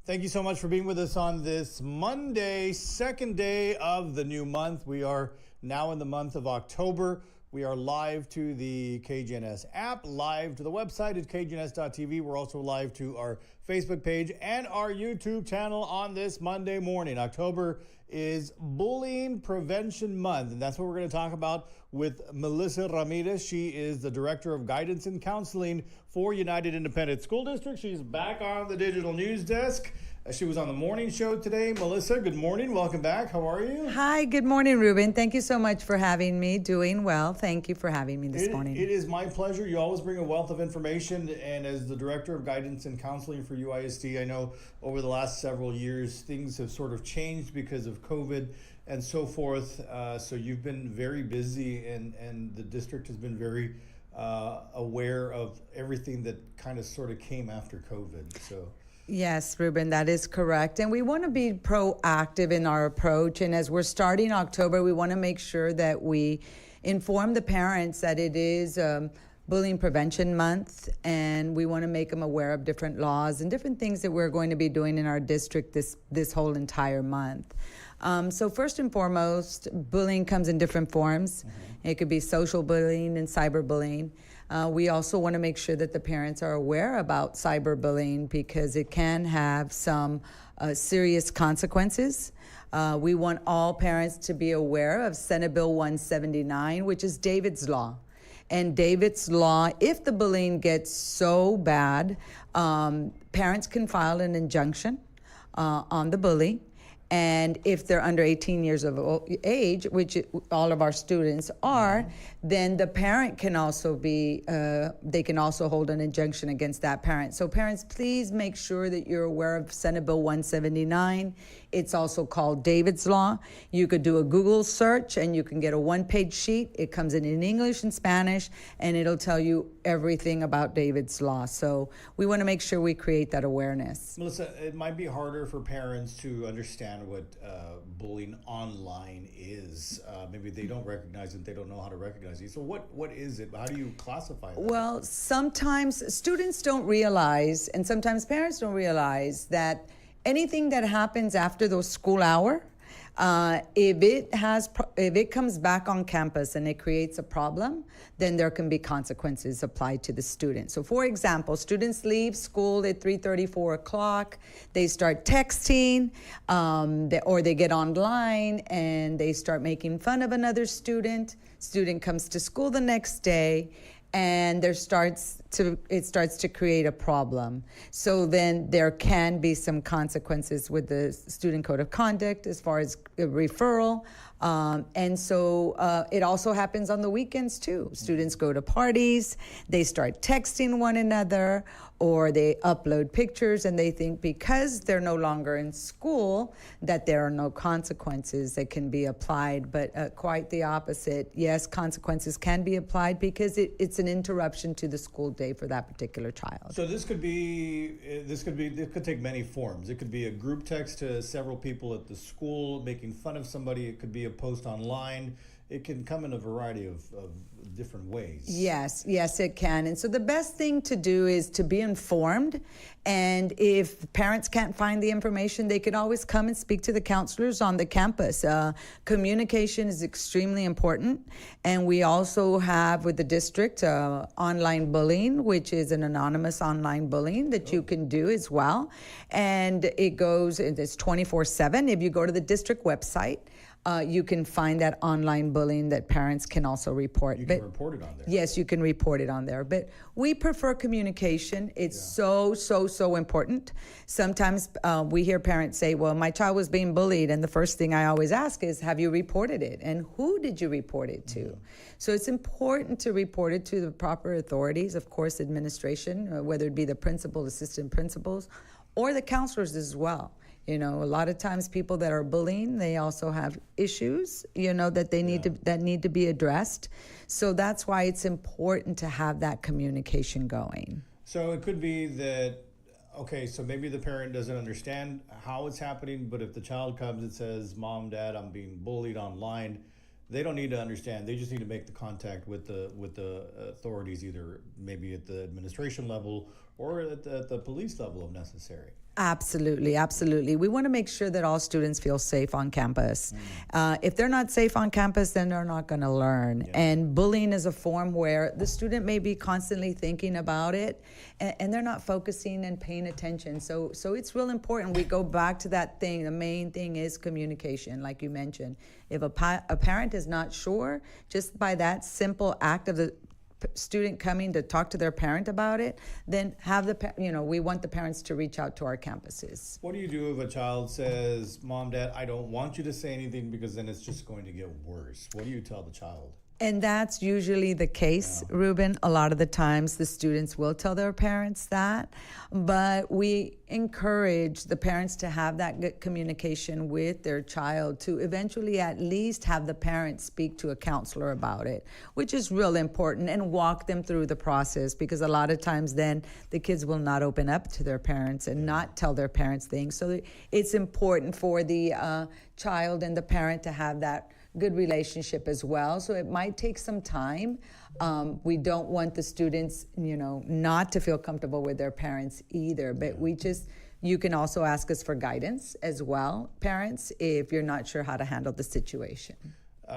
Thank you so much for being with us on this Monday, second day of the new month. We are now in the month of October. We are live to the KGNS app, live to the website at kgns.tv. We're also live to our Facebook page and our YouTube channel on this Monday morning. October is Bullying Prevention Month, and that's what we're going to talk about with Melissa Ramirez. She is the Director of Guidance and Counseling for United Independent School District. She's back on the digital news desk. She was on the morning show today. Melissa, good morning. Welcome back. How are you? Hi, good morning, Ruben. Thank you so much for having me. Doing well. Thank you for having me this morning. It is my pleasure. You always bring a wealth of information. And as the Director of Guidance and Counseling for UISD, I know over the last several years, things have sort of changed because of COVID and so forth. So you've been very busy, and the district has been very aware of everything that kind of sort of came after COVID. So. Yes, Ruben, that is correct. And we want to be proactive in our approach. And as we're starting October, we want to make sure that we inform the parents that it is Bullying Prevention Month, and we want to make them aware of different laws and different things that we're going to be doing in our district this whole entire month. So first and foremost, bullying comes in different forms. Mm-hmm. It could be social bullying and cyberbullying. We also want to make sure that the parents are aware about cyberbullying because it can have some serious consequences. We want all parents to be aware of Senate Bill 179, which is David's Law. And David's Law, if the bullying gets so bad, parents can file an injunction on the bully. And if they're under 18 years of age, which all of our students are, then the parent can also they can also hold an injunction against that parent. So parents, please make sure that you're aware of Senate Bill 179. It's also called David's Law. You could do a Google search and you can get a one-page sheet. It comes in English and Spanish, and it'll tell you everything about David's Law. So we want to make sure we create that awareness. Melissa, it might be harder for parents to understand what bullying online is. Maybe they don't recognize it. They don't know how to recognize it. So what is it? How do you classify that? Well, sometimes students don't realize, and sometimes parents don't realize that anything that happens after the school hour, if it comes back on campus and it creates a problem, then there can be consequences applied to the student. So for example, students leave school at 3:30, 4 o'clock, they start texting, or they get online and they start making fun of another student. Student comes to school the next day, and it starts to create a problem. So then there can be some consequences with the student code of conduct as far as referral. And so it also happens on the weekends too. Students go to parties, they start texting one another, or they upload pictures and they think because they're no longer in school that there are no consequences that can be applied, but quite the opposite. Yes, consequences can be applied because it's an interruption to the school day for that particular child. So this could take many forms. It could be a group text to several people at the school making fun of somebody. It could be a post online. It can come in a variety of different ways. Yes, it can. And so the best thing to do is to be informed. And if parents can't find the information, they can always come and speak to the counselors on the campus. Communication is extremely important. And we also have with the district online bullying, which is an anonymous online bullying that you can do as well. And it's 24/7. If you go to the district website, you can find that online bullying that parents can also report. You can report it on there. Yes, you can report it on there. But we prefer communication. It's so important. Sometimes we hear parents say, well, my child was being bullied. And the first thing I always ask is, have you reported it? And who did you report it to? Mm-hmm. So it's important to report it to the proper authorities, of course, administration, whether it be the principal, assistant principals, or the counselors as well. You know, a lot of times people that are bullying, they also have issues, that need to be addressed. So that's why it's important to have that communication going. So it could be that, okay, so maybe the parent doesn't understand how it's happening, but if the child comes and says, Mom, Dad, I'm being bullied online, they don't need to understand. They just need to make the contact with the authorities, either maybe at the administration level or at the police level if necessary. Absolutely, absolutely. We want to make sure that all students feel safe on campus. If they're not safe on campus, then they're not going to learn. Yeah. And bullying is a form where the student may be constantly thinking about it, and they're not focusing and paying attention. So it's real important. We go back to that thing. The main thing is communication, like you mentioned. If a parent is not sure, just by that simple act of the student coming to talk to their parent about it, then we want the parents to reach out to our campuses. What do you do if a child says, Mom, Dad, I don't want you to say anything because then it's just going to get worse? What do you tell the child? And that's usually the case, yeah. Ruben. A lot of the times the students will tell their parents that, but we encourage the parents to have that good communication with their child, to eventually at least have the parents speak to a counselor about it, which is real important, and walk them through the process, because a lot of times then the kids will not open up to their parents and not tell their parents things. So it's important for the child and the parent to have that good relationship as well. So it might take some time. We don't want the students, not to feel comfortable with their parents either, but you can also ask us for guidance as well, parents, if you're not sure how to handle the situation.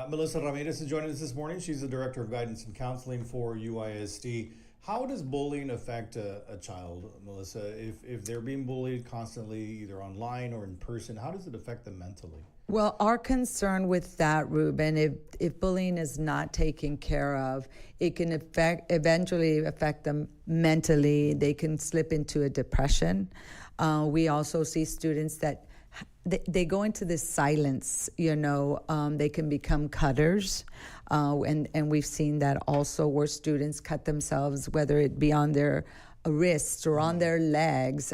Melissa Ramirez is joining us this morning. She's the Director of Guidance and Counseling for UISD. How does bullying affect a child, Melissa? If they're being bullied constantly, either online or in person, how does it affect them mentally? Well, our concern with that, Ruben, if bullying is not taken care of, it can eventually affect them mentally. They can slip into a depression. We also see students that they go into this silence, they can become cutters. And we've seen that also, where students cut themselves, whether it be on their wrists or on their legs.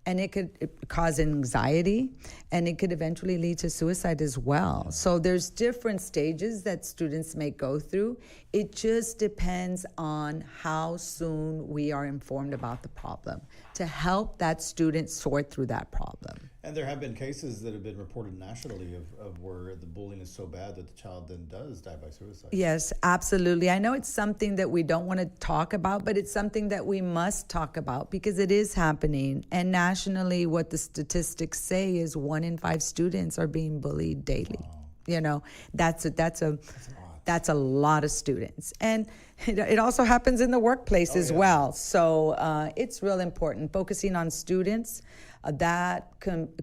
And it could cause anxiety, and it could eventually lead to suicide as well. Yeah. So there's different stages that students may go through. It just depends on how soon we are informed about the problem to help that student sort through that problem. And there have been cases that have been reported nationally of where the bullying is so bad that the child then does die by suicide. Yes, absolutely. I know it's something that we don't want to talk about, but it's something that we must talk about because it is happening. And nationally, what the statistics say is 1 in 5 students are being bullied daily. Wow. That's a lot of students. And it also happens in the workplace as well. So it's real important. Focusing on students, that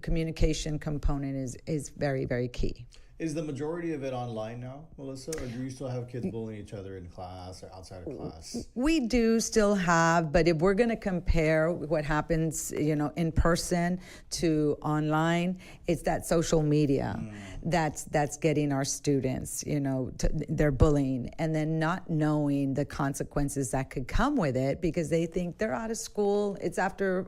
communication component is very, very key. Is the majority of it online now, Melissa, or do you still have kids bullying each other in class or outside of class? We do still have, but if we're going to compare what happens, in person to online, it's that social media that's getting our students, they're bullying, and then not knowing the consequences that could come with it because they think they're out of school, it's after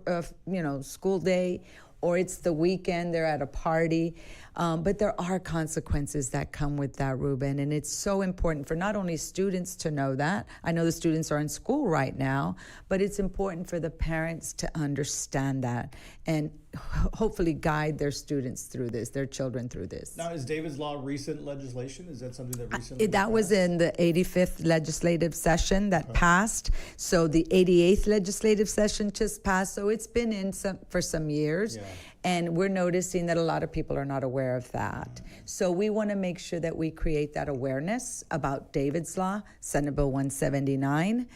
school day, or it's the weekend, they're at a party. But there are consequences that come with that, Ruben, and it's so important for not only students to know that. I know the students are in school right now, but it's important for the parents to understand that and hopefully guide their students through this, their children through this. Now, is David's Law recent legislation? Is that something that recently that was in the 85th legislative session that passed. So the 88th legislative session just passed. So it's been in for some years. Yeah. And we're noticing that a lot of people are not aware of that. So we want to make sure that we create that awareness about David's Law, Senate Bill 179.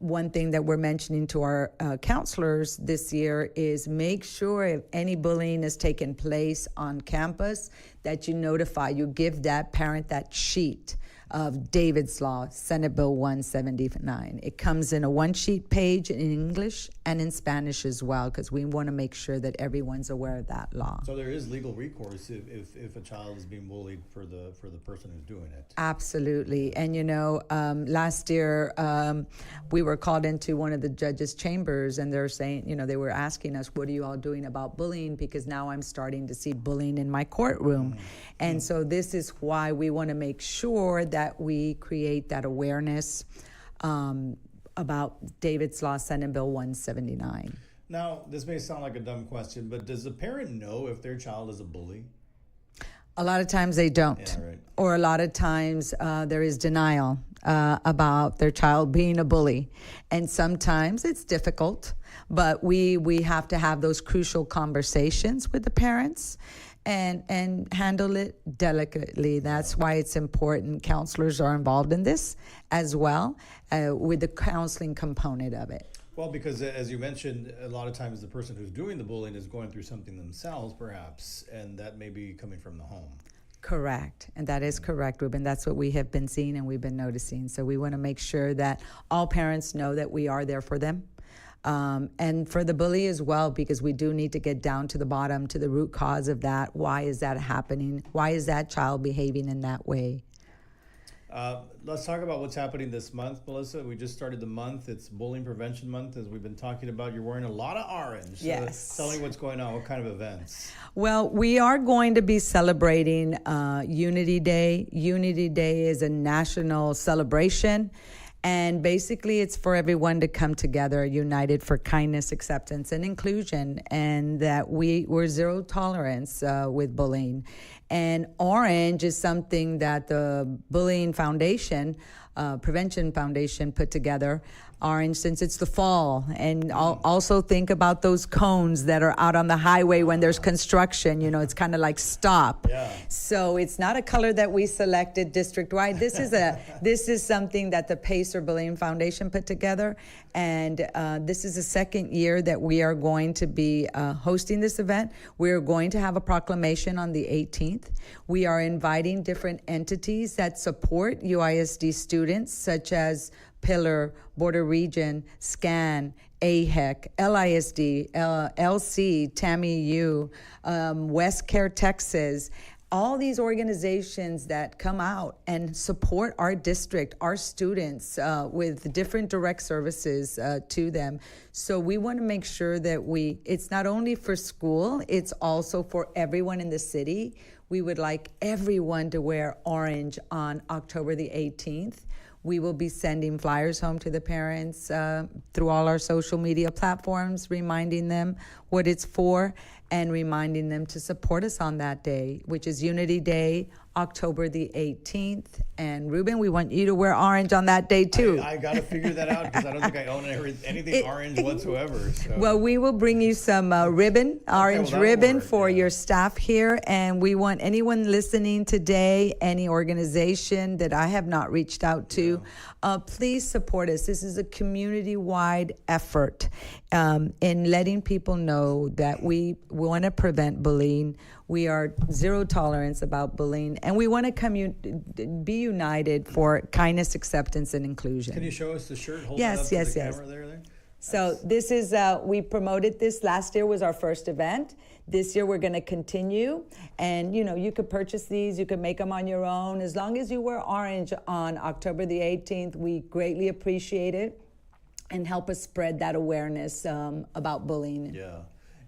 One thing that we're mentioning to our counselors this year is make sure if any bullying has taken place on campus that you give that parent that sheet of David's Law, Senate Bill 179. It comes in a one-sheet page in English and in Spanish as well, because we want to make sure that everyone's aware of that law. So there is legal recourse if a child is being bullied for the person who's doing it. Absolutely. And last year we were called into one of the judges' chambers, and they're saying, they were asking us, what are you all doing about bullying? Because now I'm starting to see bullying in my courtroom. And so this is why we want to make sure that we create that awareness about David's Law, Senate Bill 179. Now, this may sound like a dumb question, but does the parent know if their child is a bully? A lot of times they don't. Yeah, right. Or a lot of times there is denial about their child being a bully. And sometimes it's difficult, but we have to have those crucial conversations with the parents and handle it delicately. That's why it's important. Counselors are involved in this as well with the counseling component of it. Well, because as you mentioned, a lot of times the person who's doing the bullying is going through something themselves, perhaps, and that may be coming from the home. Correct. And that is correct, Ruben. That's what we have been seeing and we've been noticing. So we want to make sure that all parents know that we are there for them. And for the bully as well, because we do need to get down to the bottom, to the root cause of that. Why is that happening? Why is that child behaving in that way? Let's talk about what's happening this month, Melissa. We just started the month. It's Bullying Prevention Month, as we've been talking about. You're wearing a lot of orange. Yes. So tell me what's going on. What kind of events? Well, we are going to be celebrating Unity Day. Unity Day is a national celebration. And basically, it's for everyone to come together, united for kindness, acceptance, and inclusion, and that we're zero tolerance with bullying. And orange is something that the Bullying Foundation, Prevention Foundation, put together. Orange, since it's the fall, and also think about those cones that are out on the highway when there's construction. You know, it's kind of like stop. Yeah. So it's not a color that we selected district-wide. This is something that the Pacer Bullying Foundation put together, and this is the second year that we are going to be hosting this event. We are going to have a proclamation on the 18th. We are inviting different entities that support UISD students, such as Pillar, Border Region, SCAN, AHEC, LISD, LC, TAMI-U, West Care Texas, all these organizations that come out and support our district, our students, with different direct services to them. So we want to make sure that it's not only for school, it's also for everyone in the city. We would like everyone to wear orange on October the 18th. We will be sending flyers home to the parents through all our social media platforms, reminding them what it's for and reminding them to support us on that day, which is Unity Day, October the 18th. And Ruben, we want you to wear orange on that day too. I got to figure that out because I don't think I own anything orange whatsoever. So. Well, we will bring you some orange ribbon for your staff here. And we want anyone listening today, any organization that I have not reached out to, please support us. This is a community-wide effort in letting people know that we want to prevent bullying. We are zero tolerance about bullying, and we want to be united for kindness, acceptance, and inclusion. Can you show us the shirt? Hold Yes. camera there. So this is, we promoted this. Last year was our first event. This year we're going to continue. And, you could purchase these. You could make them on your own. As long as you wear orange on October the 18th, we greatly appreciate it and help us spread that awareness about bullying. Yeah.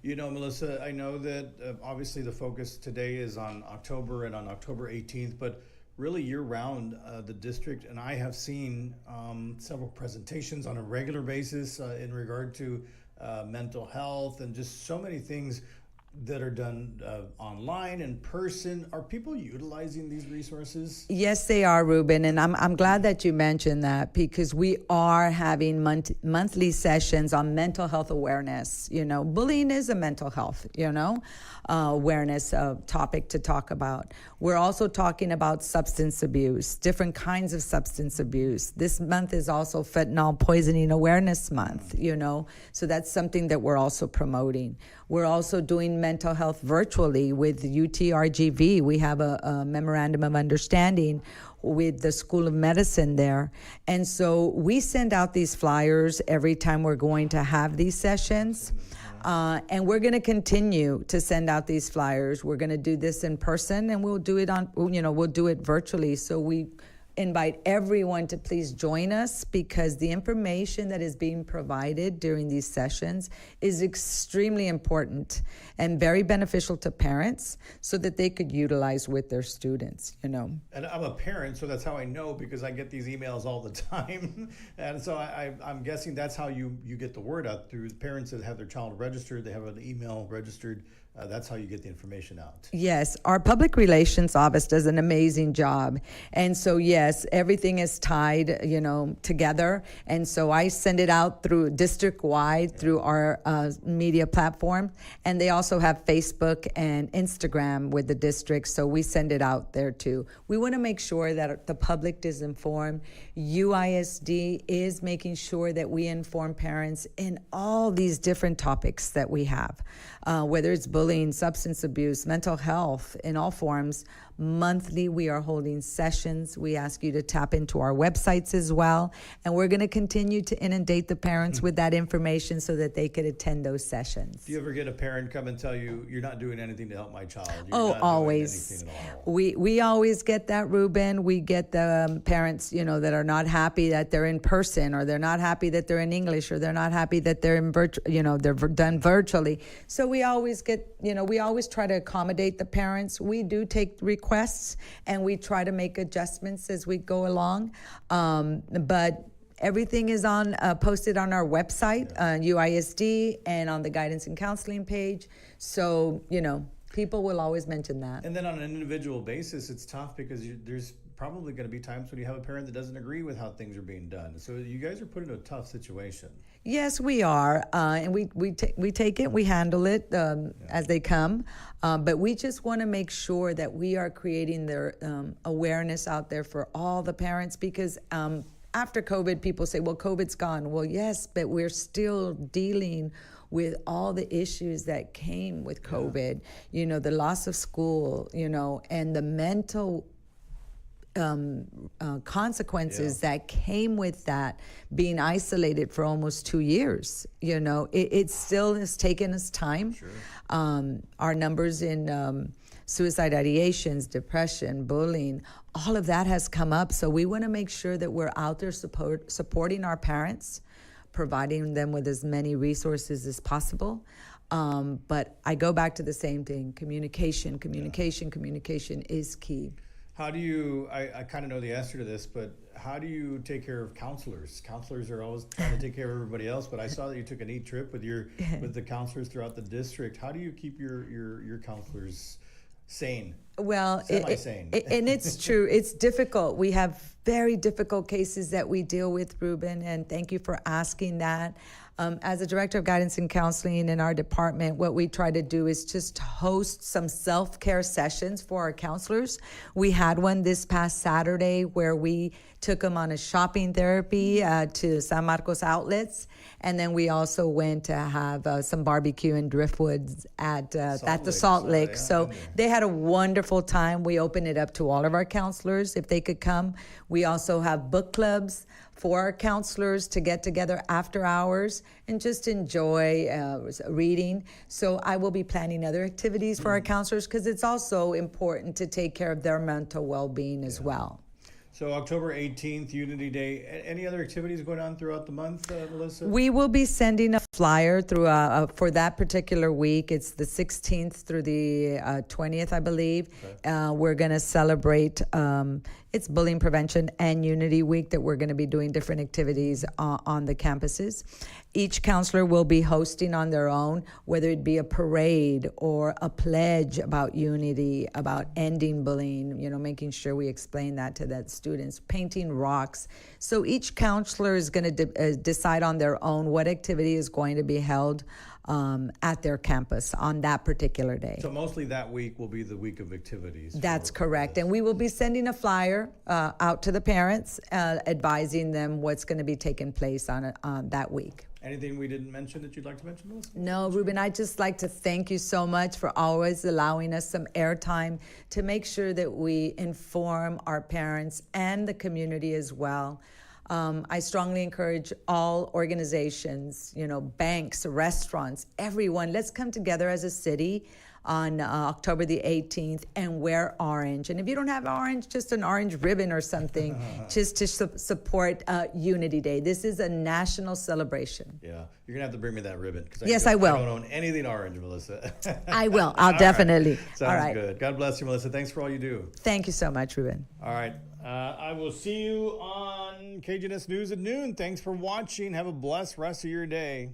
Melissa, I know that obviously the focus today is on October and on October 18th, but really year-round, the district and I have seen several presentations on a regular basis in regard to mental health and just so many things that are done online, in person. Are people utilizing these resources? Yes, they are, Ruben, and I'm glad that you mentioned that because we are having monthly sessions on mental health awareness. Bullying is a mental health, awareness topic to talk about. We're also talking about substance abuse, different kinds of substance abuse. This month is also Fentanyl Poisoning Awareness Month, so that's something that we're also promoting. We're also doing mental health virtually with UTRGV. We have a memorandum of understanding with the School of Medicine there. And so we send out these flyers every time we're going to have these sessions. And we're going to continue to send out these flyers. We're going to do this in person, and we'll do it we'll do it virtually. So we invite everyone to please join us, because the information that is being provided during these sessions is extremely important and very beneficial to parents so that they could utilize with their students, you know. And I'm a parent, so that's how I know, because I get these emails all the time. And so I'm guessing that's how you get the word out, through parents that have their child registered, they have an email registered. That's how you get the information out. Yes, our public relations office does an amazing job. And so, yes, everything is tied, you know, together. And so I send it out through district-wide through our media platform. And they also have Facebook and Instagram with the district, so we send it out there too. We want to make sure that the public is informed. UISD is making sure that we inform parents in all these different topics that we have, whether it's bullying, substance abuse, mental health, in all forms. Monthly, we are holding sessions. We ask you to tap into our websites as well. And we're going to continue to inundate the parents with that information so that they could attend those sessions. Do you ever get a parent come and tell you, you're not doing anything to help my child? You're Oh, not doing always. anything at all? We always get that, Ruben. We get the parents, you know, that are not happy that they're in person, or they're not happy that they're in English, or they're not happy that they're in they're done virtually. So we always get, we always try to accommodate the parents. We do take requests and we try to make adjustments as we go along. But everything is posted on our website, UISD, and on the guidance and counseling page. So, people will always mention that. And then on an individual basis, it's tough because there's probably going to be times when you have a parent that doesn't agree with how things are being done. So you guys are put in a tough situation. Yes, we are, and we take it, we handle it as they come, but we just want to make sure that we are creating their awareness out there for all the parents, because after COVID, people say, well, COVID's gone. Well, yes, but we're still dealing with all the issues that came with COVID, the loss of school, and the mental consequences that came with that, being isolated for almost 2 years. It still has taken us time. Sure. Our numbers in suicide ideations, depression, bullying, all of that has come up. So we want to make sure that we're out there supporting our parents, providing them with as many resources as possible. But I go back to the same thing: communication is key. How do you, I kind of know the answer to this, but how do you take care of counselors? Counselors are always trying to take care of everybody else, but I saw that you took a neat trip with the counselors throughout the district. How do you keep your counselors sane? Well, semi-sane. And it's true. It's difficult. We have very difficult cases that we deal with, Ruben, and thank you for asking that. As a director of guidance and counseling in our department, what we try to do is just host some self-care sessions for our counselors. We had one this past Saturday where we took them on a shopping therapy to San Marcos outlets. And then we also went to have some barbecue in Driftwoods at the Salt Lake. So they had a wonderful time. We opened it up to all of our counselors if they could come. We also have book clubs for our counselors to get together after hours and just enjoy reading. So I will be planning other activities for our counselors, because it's also important to take care of their mental well-being as well. So October 18th, Unity Day. Any other activities going on throughout the month, Melissa? We will be sending a flyer through for that particular week. It's the 16th through the 20th, I believe. Okay. We're going to celebrate it's Bullying Prevention and Unity Week, that we're going to be doing different activities on the campuses. Each counselor will be hosting on their own, whether it be a parade or a pledge about unity, about ending bullying, making sure we explain that to the students, painting rocks. So each counselor is going to decide on their own what activity is going to be held at their campus on that particular day. So mostly that week will be the week of activities. That's correct. And we will be sending a flyer out to the parents, advising them what's going to be taking place on that week. Anything we didn't mention that you'd like to mention, Melissa? No, Ruben, I'd just like to thank you so much for always allowing us some airtime to make sure that we inform our parents and the community as well. I strongly encourage all organizations, banks, restaurants, everyone. Let's come together as a city. on October the 18th and wear orange. And if you don't have orange, just an orange ribbon or something, just to support Unity Day. This is a national celebration. Yeah, you're gonna have to bring me that ribbon. Yes, I will. I don't own anything orange, Melissa. I will. I'll definitely. Right. Sounds good. God bless you, Melissa. Thanks for all you do. Thank you so much, Ruben. All right. I will see you on KGNS News at noon. Thanks for watching. Have a blessed rest of your day.